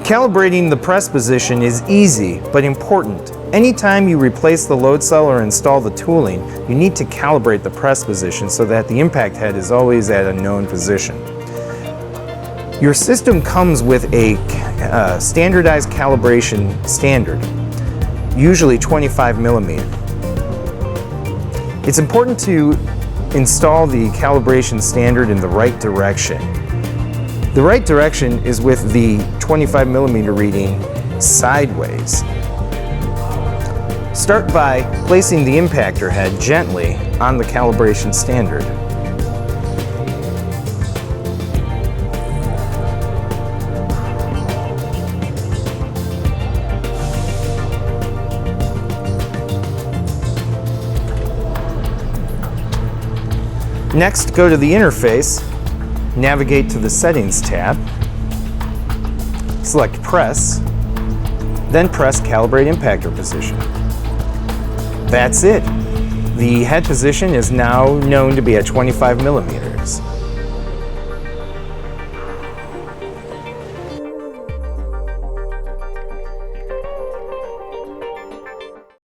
Calibrating the press position is easy but important. Anytime you replace the load cell or install the tooling, you need to calibrate the press position so that the impact head is always at a known position. Your system comes with a standardized calibration standard, usually 25 millimeter. It's important to install the calibration standard in the right direction. The right direction is with the 25 millimeter reading sideways. Start by placing the impactor head gently on the calibration standard. Next, go to the interface, navigate to the Settings tab, select Press, then press Calibrate Impactor Position. That's it. The head position is now known to be at 25 millimeters.